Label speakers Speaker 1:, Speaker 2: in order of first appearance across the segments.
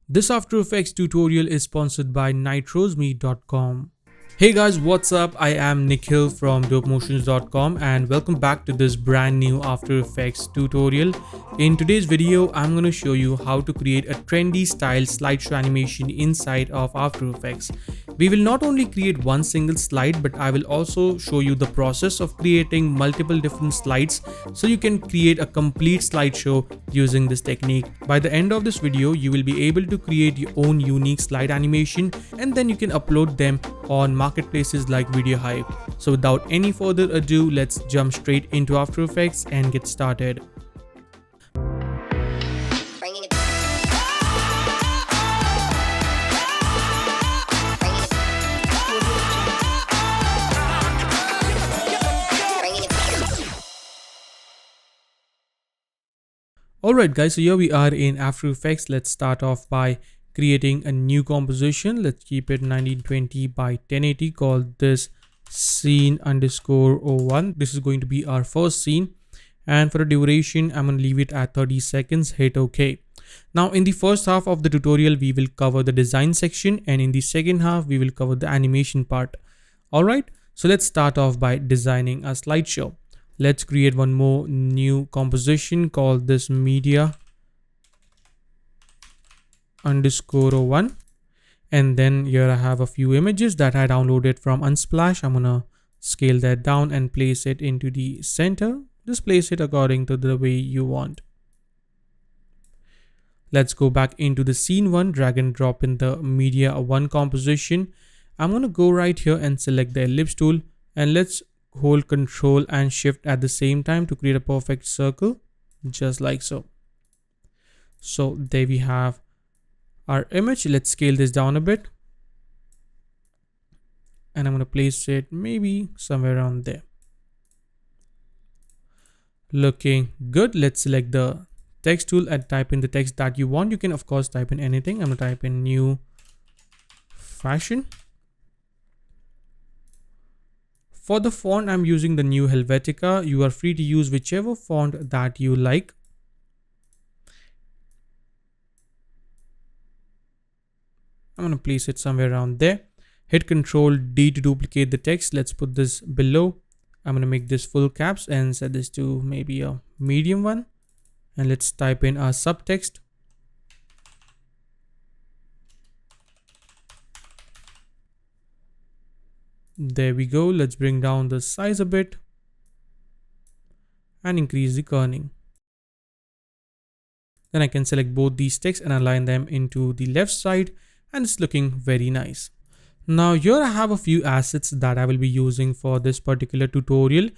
Speaker 1: This After Effects tutorial is sponsored by nitrosme.com. Hey guys, what's up? I am Nikhil from dopemotions.com and welcome back to this brand new After Effects tutorial. In today's video, I'm going to show you how to create a trendy style slideshow animation inside of After Effects. We will not only create one single slide, but I will also show you the process of creating multiple different slides so you can create a complete slideshow using this technique. By the end of this video, you will be able to create your own unique slide animation and then you can upload them on marketplaces like Video Hype. So without any further ado, let's jump straight into After Effects and get started. Alright guys, so here we are in After Effects. Let's start off by creating a new composition. Let's keep it 1920 by 1080, called this scene_01. This is going to be our first scene, and for the duration I'm going to leave it at 30 seconds. Hit OK. Now in the first half of the tutorial we will cover the design section, and in the second half we will cover the animation part. Alright, so let's start off by designing a slideshow. Let's create one more new composition called this media_01. And then here I have a few images that I downloaded from Unsplash. I'm gonna scale that down and place it into the center. Just place it according to the way you want. Let's go back into the scene 1, drag and drop in the media 1 composition. I'm gonna go right here and select the ellipse tool, and let's hold Control and Shift at the same time to create a perfect circle, just like so. So there we have our image. Let's scale this down a bit, and I'm going to place it maybe somewhere around there. Looking good. Let's select the text tool and type in the text that you want. You can of course type in anything. I'm going to type in new fashion. For the font, I'm using the new Helvetica. You are free to use whichever font that you like. I'm going to place it somewhere around there. Hit Ctrl D to duplicate the text. Let's put this below. I'm going to make this full caps and set this to maybe a medium one. And let's type in our subtext. There we go. Let's bring down the size a bit and increase the kerning. Then I can select both these texts and align them into the left side, and it's looking very nice. Now here I have a few assets that I will be using for this particular tutorial.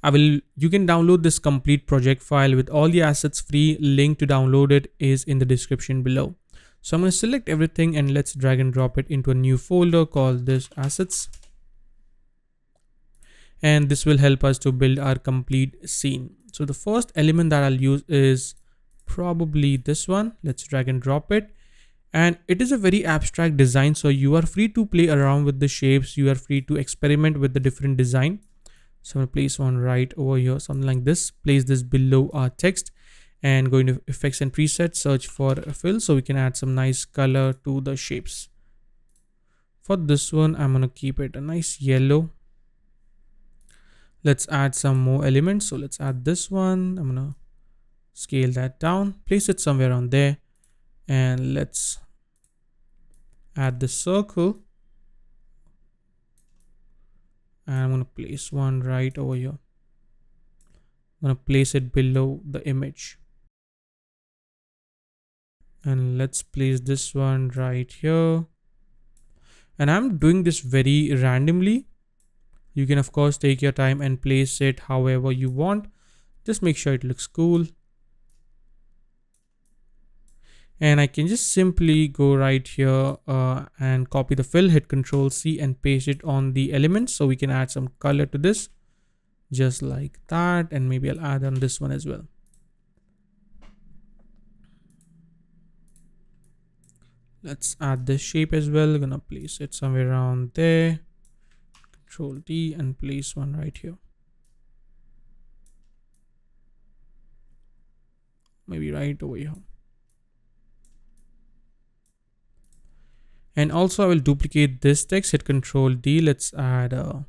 Speaker 1: You can download this complete project file with all the assets free. Link to download it is in the description below. So I'm going to select everything and let's drag and drop it into a new folder called this assets. And this will help us to build our complete scene. So the first element that I'll use is probably this one. Let's drag and drop it. And it is a very abstract design, so you are free to play around with the shapes. You are free to experiment with the different design. So I'm going to place one right over here, something like this. Place this below our text and go into effects and presets, search for a fill so we can add some nice color to the shapes. For this one, I'm going to keep it a nice yellow. Let's add some more elements. So let's add this one. I'm going to scale that down, place it somewhere around there. And let's add the circle. And I'm going to place one right over here. I'm going to place it below the image. And let's place this one right here. And I'm doing this very randomly. You can of course take your time and place it however you want. Just make sure it looks cool. And I can just simply go right here and copy the fill, hit Ctrl C and paste it on the elements so we can add some color to this, just like that. And maybe I'll add on this one as well. Let's add this shape as well. I'm gonna place it somewhere around there. Ctrl D and place one right here. Maybe right over here. And also I will duplicate this text, hit Control D. Let's add a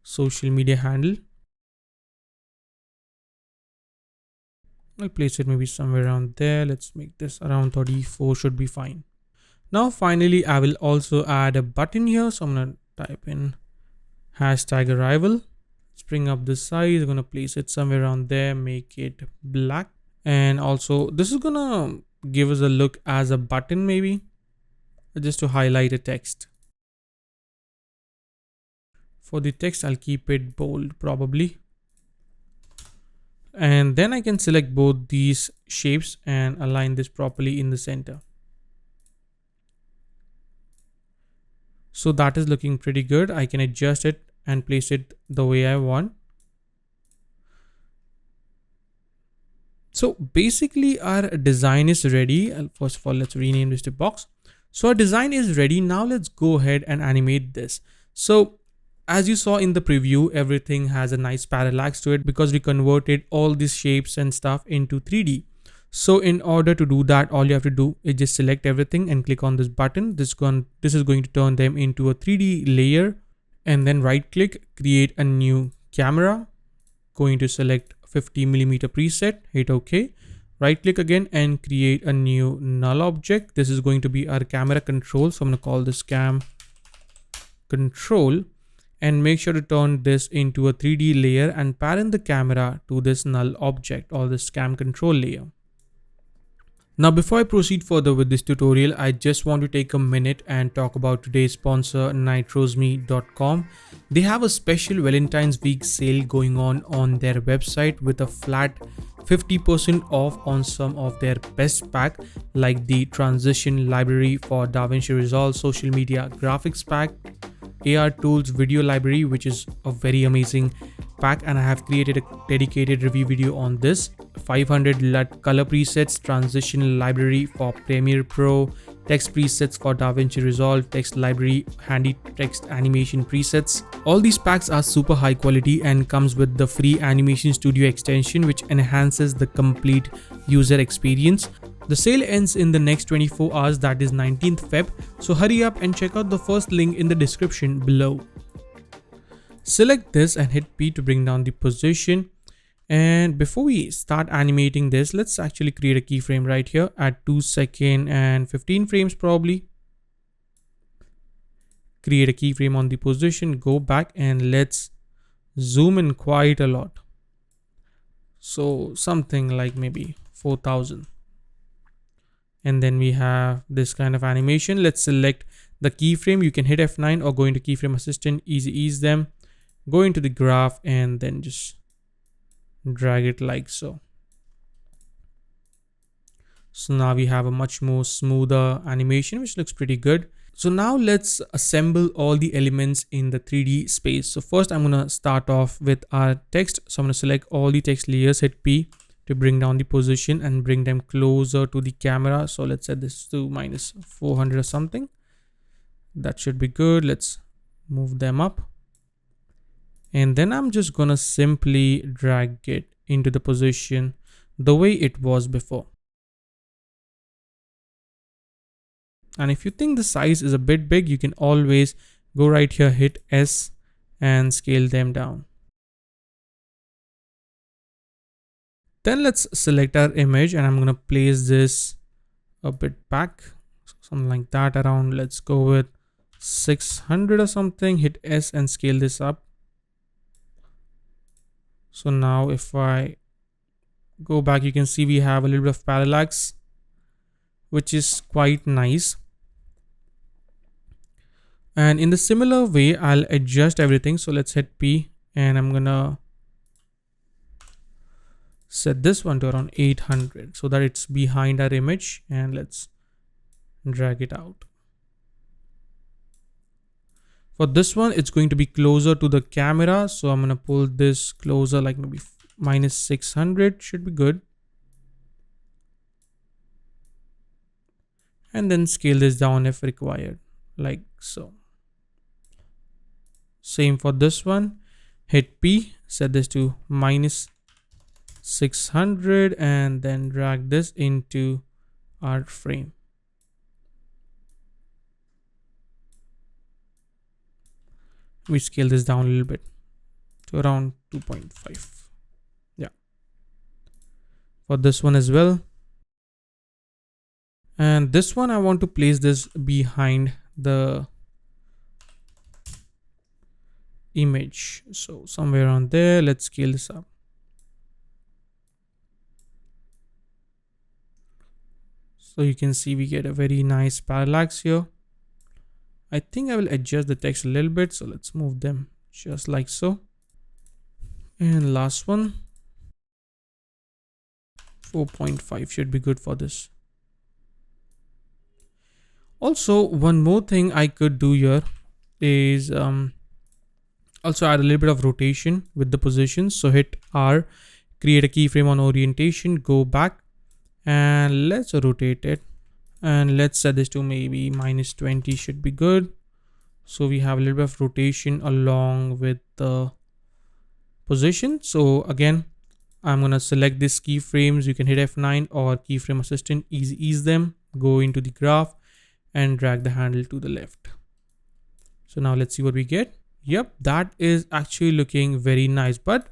Speaker 1: social media handle. I'll place it maybe somewhere around there. Let's make this around 34, should be fine. Now finally I will also add a button here. So I'm gonna type in hashtag arrival. Let's bring up the size. I'm gonna place it somewhere around there, make it black. And also this is gonna give us a look as a button, maybe just to highlight a text. For the text I'll keep it bold probably. And then I can select both these shapes and align this properly in the center. So that is looking pretty good. I can adjust it and place it the way I want. So basically our design is ready. First of all, let's rename this to box. So our design is ready. Now let's go ahead and animate this. So as you saw in the preview, everything has a nice parallax to it because we converted all these shapes and stuff into 3D. So in order to do that, all you have to do is just select everything and click on this button. This is going to turn them into a 3D layer, and then right click, create a new camera. Going to select 50mm preset, hit OK. Right click again and create a new null object. This is going to be our camera control. So I'm going to call this cam control, and make sure to turn this into a 3D layer and parent the camera to this null object or this cam control layer. Now before I proceed further with this tutorial, I just want to take a minute and talk about today's sponsor, nitrosme.com. They have a special Valentine's week sale going on their website with a flat 50% off on some of their best pack, like the transition library for DaVinci Resolve social media graphics pack, AR tools video library, which is a very amazing pack, and I have created a dedicated review video on this. 500 LUT color presets, transition library for Premiere Pro, text presets for DaVinci Resolve, text library, handy text animation presets. All these packs are super high quality and comes with the free Animation Studio extension, which enhances the complete user experience. The sale ends in the next 24 hours, that is 19th Feb. So hurry up and check out the first link in the description below. Select this and hit P to bring down the position. And before we start animating this, let's actually create a keyframe right here at 2 seconds and 15 frames probably. Create a keyframe on the position, go back and let's zoom in quite a lot. So something like maybe 4000. And then we have this kind of animation. Let's select the keyframe. You can hit F9 or go into keyframe assistant, easy ease them. Go into the graph and then just drag it like so. So now we have a much more smoother animation, which looks pretty good. So now let's assemble all the elements in the 3D space. So first I'm going to start off with our text. So I'm going to select all the text layers, hit P to bring down the position and bring them closer to the camera. So let's set this to -400 or something. That should be good. Let's move them up. And then I'm just gonna simply drag it into the position the way it was before. And if you think the size is a bit big, you can always go right here, hit S and scale them down. Then let's select our image and I'm gonna place this a bit back, something like that around. Let's go with 600 or something, hit S and scale this up. So now if I go back, you can see we have a little bit of parallax, which is quite nice. And in the similar way, I'll adjust everything. So let's hit P and I'm gonna set this one to around 800 so that it's behind our image, and let's drag it out. For this one, it's going to be closer to the camera. So I'm going to pull this closer, like maybe -600 should be good. And then scale this down if required, like so. Same for this one, hit P, set this to -600 and then drag this into our frame. We scale this down a little bit to around 2.5. Yeah, for this one as well. And this one, I want to place this behind the image. So somewhere on there, let's scale this up. So you can see we get a very nice parallax here. I think I will adjust the text a little bit. So let's move them just like so. And last one, 4.5 should be good for this. Also, one more thing I could do here is also add a little bit of rotation with the positions. So hit R, create a keyframe on orientation, go back, and let's rotate it. And let's set this to maybe -20 should be good. So we have a little bit of rotation along with the position. So again, I'm gonna select these keyframes. You can hit F9 or keyframe assistant, ease them, go into the graph and drag the handle to the left. So now let's see what we get. Yep, that is actually looking very nice. But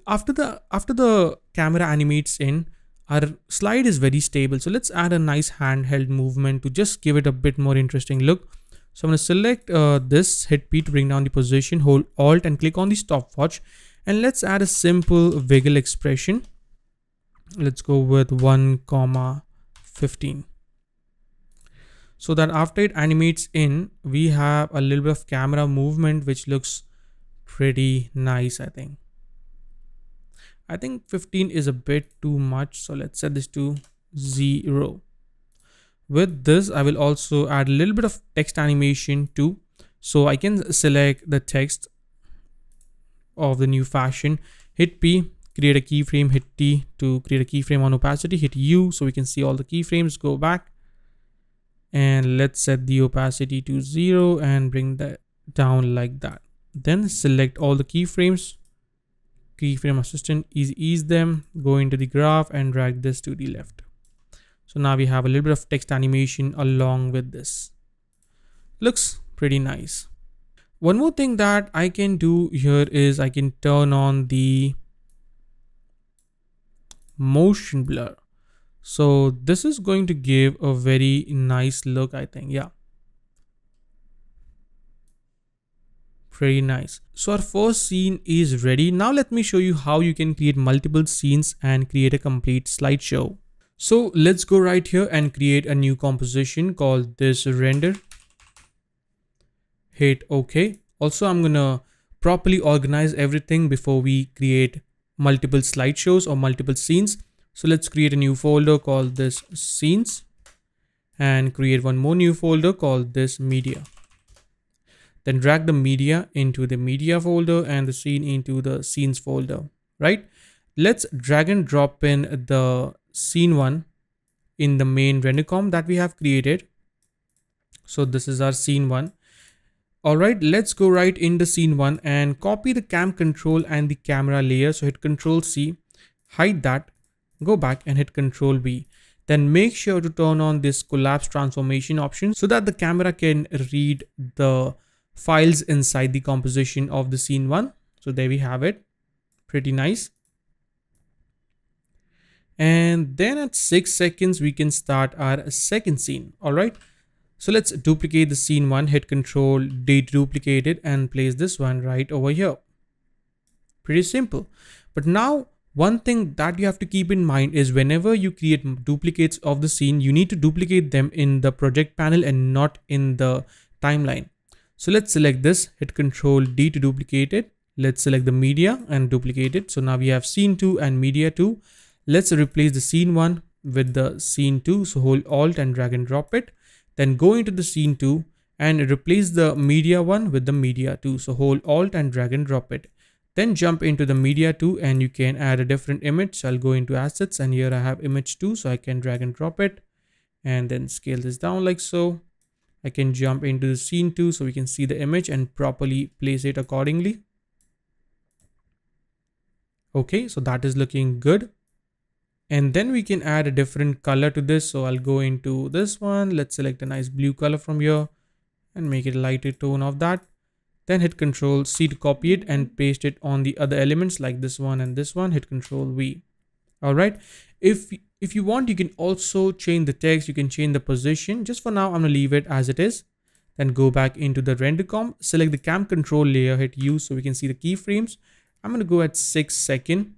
Speaker 1: after the camera animates in, our slide is very stable. So let's add a nice handheld movement to just give it a bit more interesting look. So I'm going to select this, hit P to bring down the position, hold Alt and click on the stopwatch. And let's add a simple wiggle expression. Let's go with 1,15. So that after it animates in, we have a little bit of camera movement, which looks pretty nice, I think. I think 15 is a bit too much. So let's set this to 0. With this, I will also add a little bit of text animation too. So I can select the text of the new fashion, hit P, create a keyframe, hit T to create a keyframe on opacity, hit U so we can see all the keyframes, go back. And let's set the opacity to 0 and bring that down like that. Then select all the keyframes, keyframe assistant, ease them, go into the graph and drag this to the left. So now we have a little bit of text animation along with this. Looks pretty nice. One more thing that I can do here is I can turn on the motion blur. So this is going to give a very nice look, I think. Yeah, pretty nice. So our first scene is ready. Now let me show you how you can create multiple scenes and create a complete slideshow. So let's go right here and create a new composition called this render. Hit OK. Also, I'm gonna properly organize everything before we create multiple slideshows or multiple scenes. So let's create a new folder called this scenes and create one more new folder called this media. Then drag the media into the media folder and the scene into the scenes folder, right? Let's drag and drop in the scene one in the main render com that we have created. So this is our scene one. All right, let's go right into scene one and copy the cam control and the camera layer. So hit Control C, hide that, go back and hit Control V. Then make sure to turn on this collapse transformation option so that the camera can read the files inside the composition of the scene one. So there we have it. Pretty nice. And then at 6 seconds, we can start our second scene. All right. So let's duplicate the scene one, hit Control, deduplicate it and place this one right over here. Pretty simple. But now one thing that you have to keep in mind is whenever you create duplicates of the scene, you need to duplicate them in the project panel and not in the timeline. So let's select this, hit Control D to duplicate it. Let's select the media and duplicate it. So now we have scene 2 and media 2. Let's replace the scene 1 with the scene 2. So hold Alt and drag and drop it. Then go into the scene 2 and replace the media 1 with the media 2. So hold Alt and drag and drop it. Then jump into the media 2 and you can add a different image. So I'll go into assets and here I have image 2. So I can drag and drop it and then scale this down like so. I can jump into the scene 2 so we can see the image and properly place it accordingly. Okay, so that is looking good. And then we can add a different color to this. So I'll go into this one. Let's select a nice blue color from here and make it a lighter tone of that. Then hit Ctrl C to copy it and paste it on the other elements like this one and this one. Hit Ctrl V. All right. If you want, you can also change the text. You can change the position. Just for now, I'm gonna leave it as it is. Then go back into the render comp, select the cam control layer, hit U so we can see the keyframes. I'm gonna go at 6 seconds.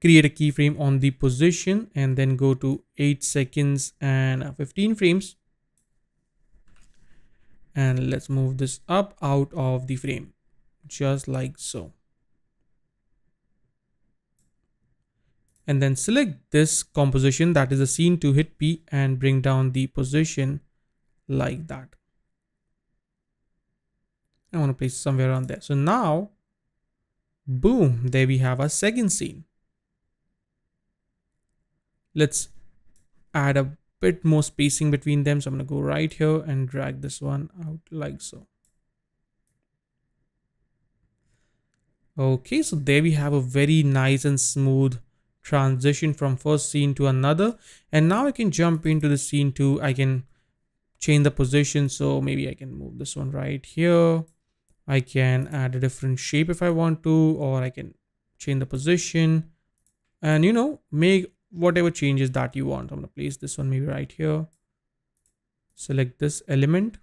Speaker 1: Create a keyframe on the position and then go to 8 seconds and 15 frames. And let's move this up out of the frame, just like so. And then select this composition, that is a scene 2, hit P and bring down the position like that. I want to place somewhere around there. So now, boom, there we have our second scene. Let's add a bit more spacing between them. So I'm going to go right here and drag this one out like so. Okay, so there we have a very nice and smooth transition from first scene to another. And now I can jump into the scene 2. I can change the position. So maybe I can move this one right here. I can add a different shape if I want to, or I can change the position and, you know, make whatever changes that you want. I'm going to place this one maybe right here. Select this element.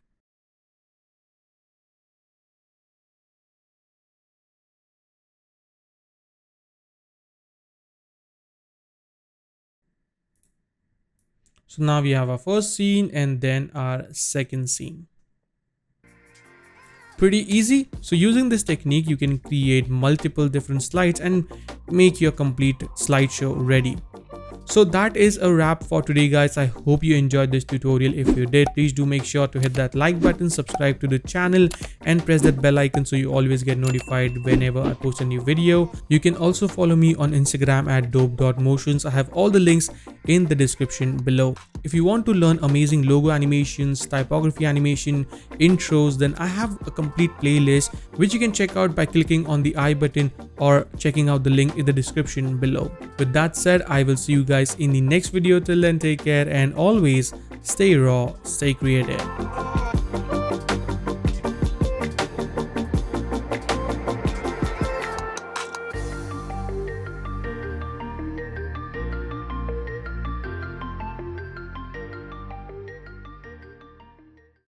Speaker 1: So now we have our first scene and then our second scene. Pretty easy. So using this technique, you can create multiple different slides and make your complete slideshow ready. So that is a wrap for today, guys. I hope you enjoyed this tutorial. If you did, please do make sure to hit that like button, subscribe to the channel and press that bell icon so you always get notified whenever I post a new video. You can also follow me on Instagram at dope.motions. I have all the links in the description below. If you want to learn amazing logo animations, typography animation, intros, then I have a complete playlist which you can check out by clicking on the I button or checking out the link in the description below. With that said, I will see you guys in the next video. Till then, take care and always stay raw, stay creative.